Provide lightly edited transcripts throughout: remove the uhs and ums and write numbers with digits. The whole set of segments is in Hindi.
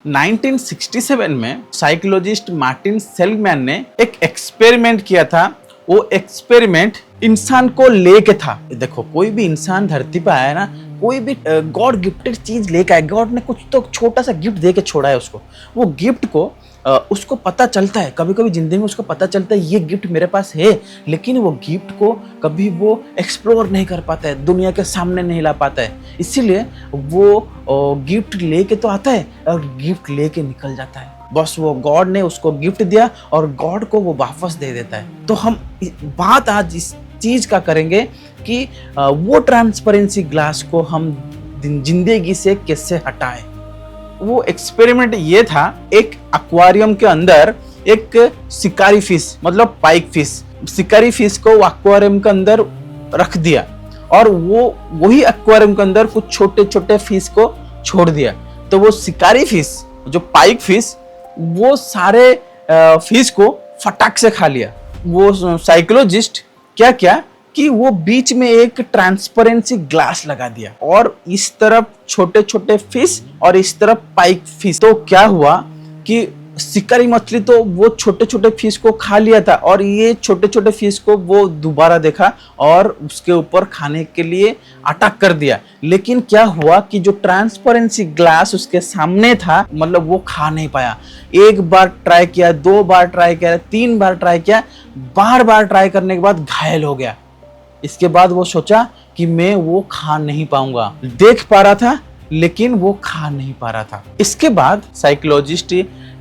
1967 में साइकोलॉजिस्ट मार्टिन सेलिग्मैन ने एक एक्सपेरिमेंट किया था। वो एक्सपेरिमेंट इंसान को लेके था। देखो, कोई भी इंसान धरती पर आया ना, कोई भी गॉड गिफ्टेड चीज लेके आया। गॉड ने कुछ तो छोटा सा गिफ्ट दे के छोड़ा है उसको। वो गिफ्ट को उसको पता चलता है, कभी कभी जिंदगी में उसको पता चलता है ये गिफ्ट मेरे पास है, लेकिन वो गिफ्ट को कभी वो एक्सप्लोर नहीं कर पाता है, दुनिया के सामने नहीं ला पाता है। इसीलिए वो गिफ्ट लेके तो आता है और गिफ्ट लेके निकल जाता है। बस वो गॉड ने उसको गिफ्ट दिया और गॉड को वो वापस दे देता है। तो हम बात आज इस चीज का करेंगे कि वो ट्रांसपेरेंसी ग्लास को हम जिंदगी से कैसे हटाएं। वो एक्सपेरिमेंट ये था, एक एक्वेरियम के अंदर एक शिकारी फिश, मतलब पाइक फिश, शिकारी फिश को एक्वेरियम के अंदर रख दिया और वही एक्वेरियम के अंदर कुछ छोटे छोटे फिश को छोड़ दिया। तो वो शिकारी फिश, जो पाइक फिश, वो सारे फिश को फटाक से खा लिया। वो साइकोलॉजिस्ट क्या किया कि वो बीच में एक ट्रांसपेरेंसी ग्लास लगा दिया और इस तरफ छोटे छोटे फिश और इस तरफ पाइक फिश। तो क्या हुआ कि शिकारी मछली तो वो छोटे छोटे फिश को खा लिया था और ये छोटे छोटे फिश को वो दोबारा देखा और उसके ऊपर खाने के लिए अटैक कर दिया। लेकिन क्या हुआ कि जो ट्रांसपेरेंसी ग्लास उसके सामने था, मतलब वो खा नहीं पाया। एक बार ट्राई किया, 2 बार ट्राई किया, 3 बार ट्राई किया, बार बार ट्राई करने के बाद घायल हो गया। इसके बाद वो सोचा कि मैं वो खा नहीं पाऊंगा। देख पा रहा था लेकिन वो खा नहीं पा रहा था। इसके बाद साइकोलॉजिस्ट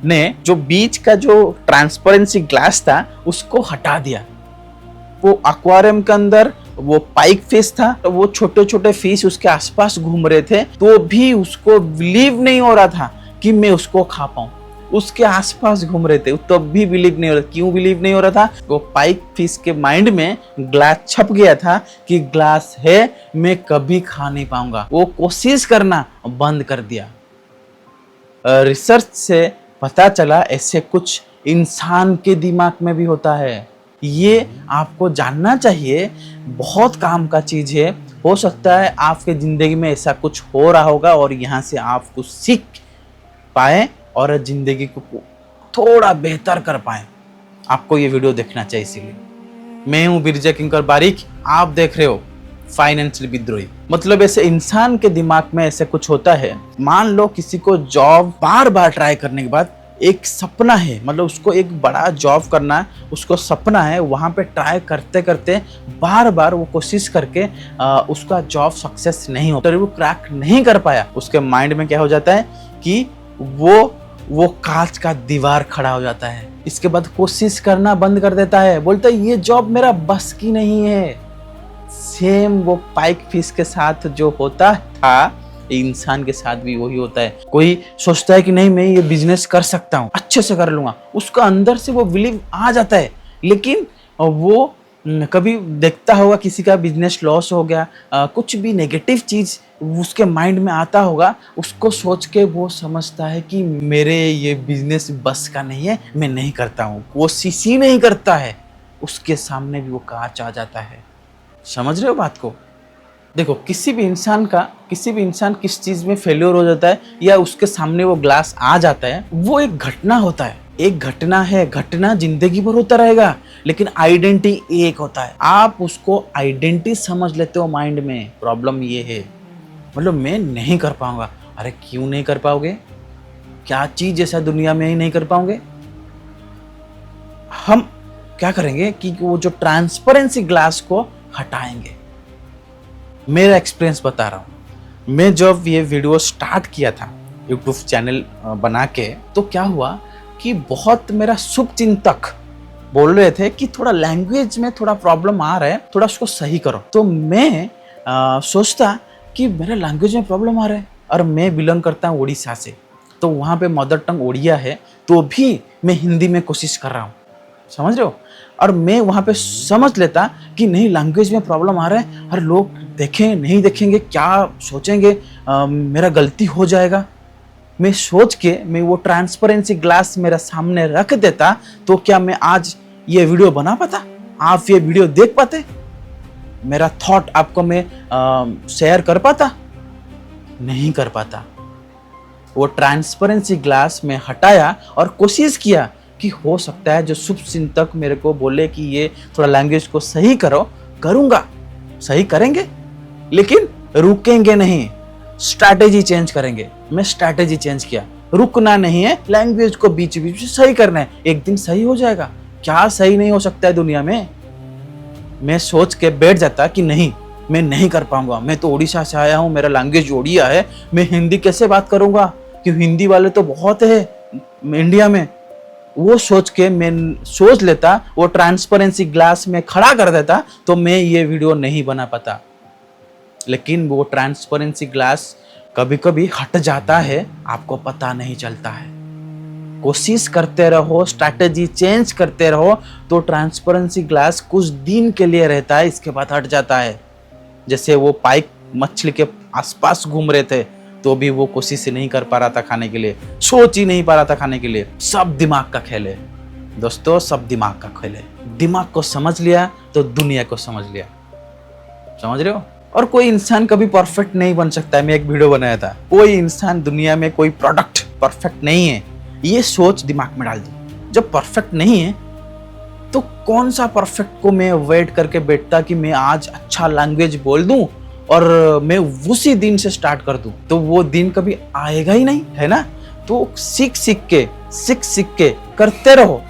ने जो बीच का जो ट्रांसपेरेंसी ग्लास था उसको हटा दिया। वो एक्वेरियम के अंदर वो पाइक फिश था, तो वो छोटे छोटे फिश उसके आसपास घूम रहे थे, तो भी उसको बिलीव नहीं हो रहा था कि मैं उसको खा पाऊं। उसके आसपास घूम रहे थे, तब भी बिलीव नहीं हो रहा। क्यों बिलीव नहीं हो रहा था? वो पाइक फिश के माइंड में ग्लास छप गया था कि ग्लास है, मैं कभी खा नहीं पाऊंगा। वो कोशिश करना बंद कर दिया। रिसर्च से पता चला ऐसे कुछ इंसान के दिमाग में भी होता है। ये आपको जानना चाहिए, बहुत काम का चीज है। हो सकता है आपके जिंदगी में ऐसा कुछ हो रहा होगा और यहाँ से आप कुछ सीख पाए और जिंदगी को थोड़ा बेहतर कर पाए। आपको ये वीडियो देखना चाहिए। इसीलिए मैं हूं बिरजा किंकर बारिक, आप देख रहे हो फाइनेंशियल विद्रोही। मतलब ऐसे इंसान के दिमाग में ऐसे कुछ होता है। मान लो किसी को जॉब बार बार ट्राई करने के बाद एक सपना है, मतलब उसको एक बड़ा जॉब करना है, उसको सपना है, वहां पे ट्राई करते करते बार बार वो कोशिश करके उसका जॉब सक्सेस नहीं होता, वो क्रैक नहीं कर पाया। उसके माइंड में क्या हो जाता है कि वो कांच का दीवार खड़ा हो जाता है। इसके बाद कोशिश करना बंद कर देता है, बोलता है ये जॉब मेरा बस की नहीं है। सेम वो पाइक फिश के साथ जो होता था, इंसान के साथ भी वही होता है। कोई सोचता है कि नहीं, मैं ये बिजनेस कर सकता हूँ, अच्छे से कर लूंगा, उसका अंदर से वो बिलीव आ जाता है। लेकिन वो कभी देखता होगा किसी का बिजनेस लॉस हो गया, कुछ भी नेगेटिव चीज उसके माइंड में आता होगा, उसको सोच के वो समझता है कि मेरे ये बिजनेस बस का नहीं है, मैं नहीं करता हूँ। वो कोशिश नहीं करता है, उसके सामने भी वो कांच आ जाता है। समझ रहे हो बात को? देखो, किसी भी इंसान किस चीज में फेल्योर हो जाता है या उसके सामने वो ग्लास आ जाता है, वो एक घटना होता है। एक घटना है, घटना जिंदगी भर होता रहेगा, लेकिन आइडेंटिटी एक होता है। आप उसको आइडेंटिटी समझ लेते हो माइंड में। प्रॉब्लम ये है, मतलब मैं नहीं कर पाऊंगा। अरे क्यों नहीं कर पाओगे? क्या चीज ऐसा दुनिया में ही नहीं कर पाओगे? हम क्या करेंगे कि वो जो ट्रांसपेरेंसी ग्लास को हटाएंगे। मेरा एक्सपीरियंस बता रहा हूं। मैं जब ये वीडियो स्टार्ट किया था यूट्यूब चैनल बना के, तो क्या हुआ कि बहुत मेरा शुभचिंतक बोल रहे थे कि थोड़ा लैंग्वेज में थोड़ा प्रॉब्लम आ रहा है, थोड़ा उसको सही करो। तो मैं सोचता कि मेरे लैंग्वेज में प्रॉब्लम आ रहा है, और मैं बिलोंग करता हूँ उड़ीसा से, तो वहाँ पे मदर टंग उड़िया है, तो भी मैं हिंदी में कोशिश कर रहा हूँ। समझ रहे हो? और मैं वहाँ पे समझ लेता कि नहीं, लैंग्वेज में प्रॉब्लम आ रहा है, हर लोग देखें नहीं देखेंगे, क्या सोचेंगे, मेरा गलती हो जाएगा। मैं सोच के मैं वो ट्रांसपेरेंसी ग्लास मेरा सामने रख देता, तो क्या मैं आज ये वीडियो बना पाता? आप ये वीडियो देख पाते? मेरा थॉट आपको मैं शेयर कर पाता? नहीं कर पाता। वो ट्रांसपेरेंसी ग्लास में हटाया और कोशिश किया कि हो सकता है जो शुभ चिंतक मेरे को बोले कि ये थोड़ा लैंग्वेज को सही करो, करूंगा, सही करेंगे, लेकिन रुकेंगे नहीं, स्ट्रैटेजी चेंज करेंगे। मैं स्ट्रैटेजी चेंज किया, रुकना नहीं है, लैंग्वेज को बीच बीच में सही करना है, एक दिन सही हो जाएगा। क्या सही नहीं हो सकता है दुनिया में? मैं सोच के बैठ जाता कि नहीं, मैं नहीं कर पाऊंगा, मैं तो उड़ीसा से आया हूं, मेरा लैंग्वेज ओडिया है, मैं हिंदी कैसे बात करूंगा, कि हिंदी वाले तो बहुत है इंडिया में। वो सोच के मैं सोच लेता, वो ट्रांसपेरेंसी ग्लास में खड़ा कर देता, तो मैं ये वीडियो नहीं बना पाता। लेकिन वो ट्रांसपेरेंसी ग्लास कभी कभी हट जाता है, आपको पता नहीं चलता है। कोशिश करते रहो, स्ट्रैटेजी चेंज करते रहो, तो ट्रांसपेरेंसी ग्लास कुछ दिन के लिए रहता है, इसके बाद हट जाता है। जैसे वो पाइक मछली के आसपास घूम रहे थे, तो भी वो कोशिश नहीं कर पा रहा था खाने के लिए, सोच ही नहीं पा रहा था खाने के लिए। सब दिमाग का खेल है दोस्तों, सब दिमाग का खेल है। दिमाग को समझ लिया तो दुनिया को समझ लिया। समझ रहे हो? और कोई इंसान कभी परफेक्ट नहीं बन सकता है। मैं एक वीडियो बनाया था, कोई इंसान दुनिया में, कोई प्रोडक्ट परफेक्ट नहीं है, ये सोच दिमाग में डाल दी। जब परफेक्ट नहीं है तो कौन सा परफेक्ट को मैं वेट करके बैठता कि मैं आज अच्छा लैंग्वेज बोल दूं और मैं उसी दिन से स्टार्ट कर दूं, तो वो दिन कभी आएगा ही नहीं, है ना? तो सीख सीख के करते रहो।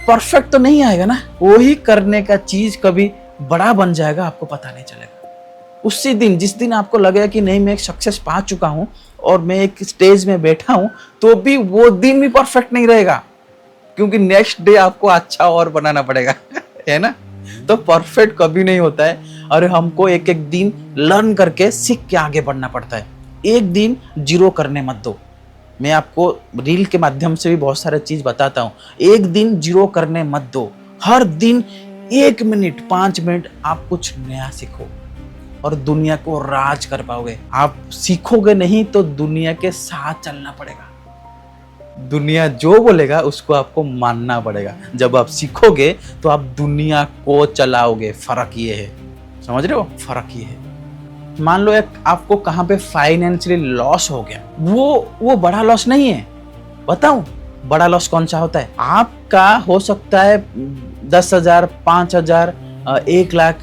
परफेक्ट तो नहीं आएगा ना, वही करने का चीज कभी बड़ा बन जाएगा, आपको पता नहीं चलेगा। उसी दिन, जिस दिन आपको लगेगा कि नहीं मैं एक सक्सेस पा चुका हूं और मैं एक स्टेज में बैठा हूं, तो भी वो दिन भी परफेक्ट नहीं रहेगा, क्योंकि नेक्स्ट डे आपको अच्छा और बनाना पड़ेगा है ना? तो परफेक्ट कभी नहीं होता है, और हमको एक एक दिन लर्न करके सीख के आगे बढ़ना पड़ता है। एक दिन जीरो करने मत दो। मैं आपको रील के माध्यम से भी बहुत सारे चीज बताता हूँ। एक दिन जीरो करने मत दो। हर दिन 1 मिनट 5 मिनट आप कुछ नया सीखो और दुनिया को राज कर पाओगे। आप सीखोगे नहीं तो दुनिया के साथ चलना पड़ेगा। दुनिया जो बोलेगा उसको आपको मानना पड़ेगा। जब आप सीखोगे तो आप दुनिया को चलाओगे। फर्क ये है, समझ रहे हो? फर्क ये है। मान लो एक आपको कहाँ पे फाइनेंशियली लॉस हो गया, वो बड़ा लॉस नहीं है। बताऊं बड़ा लॉस कौन सा होता है? आपका हो सकता है 10,000, 5,000, 1 लाख,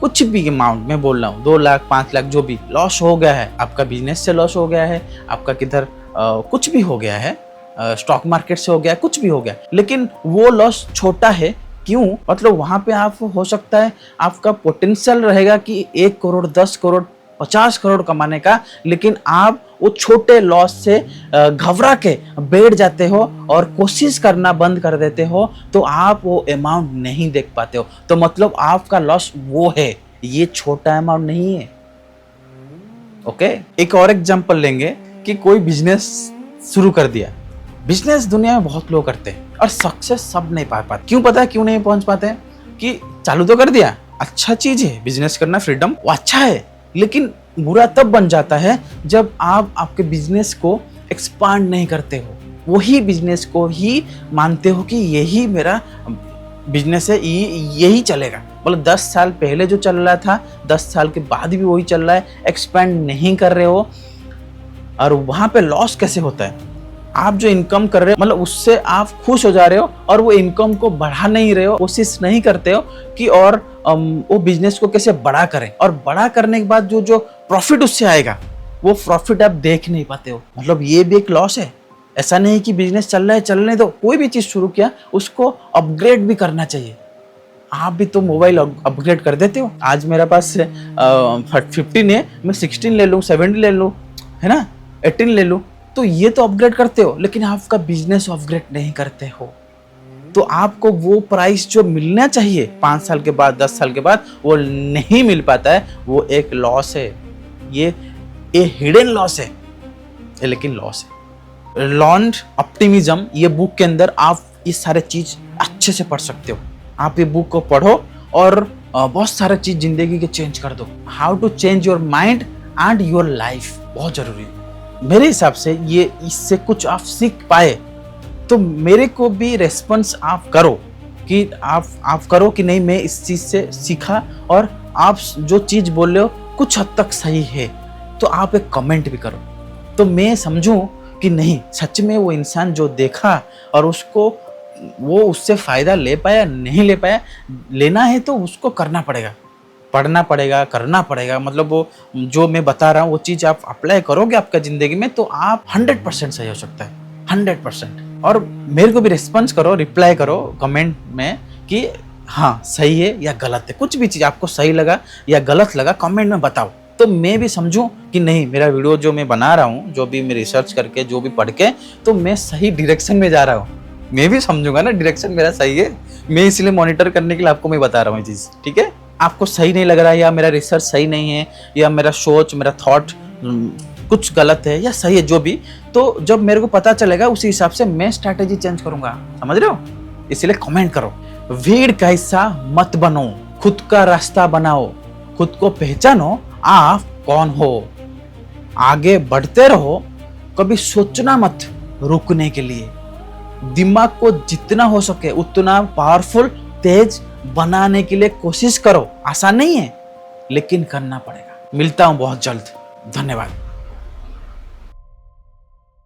कुछ भी अमाउंट मैं बोल रहा हूँ, 2 लाख, 5 लाख, जो भी लॉस हो गया है, आपका बिजनेस से लॉस हो गया है, आपका किधर कुछ भी हो गया है, स्टॉक मार्केट से हो गया, कुछ भी हो गया, लेकिन वो लॉस छोटा है। क्यों? मतलब वहां पे आप हो सकता है आपका पोटेंशियल रहेगा कि 1 करोड़, 10 करोड़, 50 करोड़ कमाने का, लेकिन आप वो छोटे लॉस से घबरा के बैठ जाते हो और कोशिश करना बंद कर देते हो, तो आप वो अमाउंट नहीं देख पाते हो। तो मतलब आपका लॉस वो है, ये छोटा अमाउंट नहीं है। ओके, एक और एग्जांपल लेंगे कि कोई बिजनेस शुरू कर दिया। बिजनेस दुनिया में बहुत लोग करते हैं और सक्सेस सब नहीं पा पाते। क्यों? पता है क्यों नहीं पहुंच पाते हैं? कि चालू तो कर दिया, अच्छा चीज है, बिजनेस करना, फ्रीडम, वो अच्छा है, लेकिन बुरा तब बन जाता है जब आप आपके बिजनेस को एक्सपांड नहीं करते हो। वही बिजनेस को ही मानते हो कि यही मेरा बिजनेस है, यही चलेगा। मतलब 10 साल पहले जो चल रहा था, 10 साल के बाद भी वही चल रहा है, एक्सपेंड नहीं कर रहे हो। और वहां पे लॉस कैसे होता है? आप जो इनकम कर रहे हो, मतलब उससे आप खुश हो जा रहे हो और वो इनकम को बढ़ा नहीं रहे हो, कोशिश नहीं करते हो कि और वो बिजनेस को कैसे बड़ा करें, और बड़ा करने के बाद जो प्रॉफिट उससे आएगा, वो प्रॉफिट आप देख नहीं पाते हो। मतलब ये भी एक लॉस है। ऐसा नहीं कि बिजनेस चल रहा है, चलने दो। कोई भी चीज शुरू किया उसको अपग्रेड भी करना चाहिए। आप भी तो मोबाइल अपग्रेड कर देते हो। आज मेरे पास 15 है, मैं 16 ले लूँ, 17 ले लूँ, है ना, 18 ले लूँ, तो ये तो अपग्रेड करते हो, लेकिन आपका बिजनेस अपग्रेड नहीं करते हो। तो आपको वो प्राइस जो मिलना चाहिए 5 साल के बाद, 10 साल के बाद, वो नहीं मिल पाता है। वो एक लॉस है। ये हिडन लॉस है, लेकिन लॉस है। लॉन्ड ऑप्टिमिज्म, ये बुक के अंदर आप ये सारे चीज अच्छे से पढ़ सकते हो। आप ये बुक को पढ़ो और बहुत सारे चीज जिंदगी के चेंज कर दो। How to change your mind and your life, बहुत जरूरी है मेरे हिसाब से। ये इससे कुछ आप सीख पाए तो मेरे को भी रेस्पॉन्स आप करो कि आप करो कि नहीं, मैं इस चीज से सीखा और आप जो चीज बोल रहे हो कुछ हद तक सही है, तो आप एक कमेंट भी करो, तो मैं समझूं कि नहीं सच में वो इंसान जो देखा और उसको वो उससे फ़ायदा ले पाया नहीं ले पाया, लेना है तो उसको करना पड़ेगा, पढ़ना पड़ेगा, करना पड़ेगा। मतलब वो जो मैं बता रहा हूँ वो चीज़ आप अप्लाई करोगे आपका ज़िंदगी में तो आप 100% सही हो सकता है, 100%। और मेरे को भी रिस्पॉन्स करो, रिप्लाई करो कमेंट में कि हाँ सही है या गलत है। कुछ भी चीज़ आपको सही लगा या गलत लगा कमेंट में बताओ, तो मैं भी समझूं कि नहीं मेरा वीडियो जो मैं बना रहा हूँ, जो भी मैं रिसर्च करके जो भी पढ़ के, तो मैं सही डायरेक्शन में जा रहा हूँ। मैं भी समझूंगा ना डायरेक्शन मेरा सही है, मैं इसलिए मॉनिटर करने के लिए आपको मैं बता रहा हूँ ये चीज़, ठीक है। आपको सही नहीं लग रहा है या मेरा रिसर्च सही नहीं है या मेरा सोच मेरा थॉट कुछ गलत है या सही है जो भी, तो जब मेरे को पता चलेगा उसी हिसाब से मैं स्ट्रैटेजी चेंज करूंगा, समझ रहे हो। इसलिए कमेंट करो, भीड़ का हिस्सा मत बनो, खुद का रास्ता बनाओ, खुद को पहचानो आप कौन हो, आगे बढ़ते रहो, कभी सोचना मत रुकने के लिए। दिमाग को जितना हो सके उतना पावरफुल तेज बनाने के लिए कोशिश करो। आसान नहीं है लेकिन करना पड़ेगा। मिलता हूं बहुत जल्द, धन्यवाद।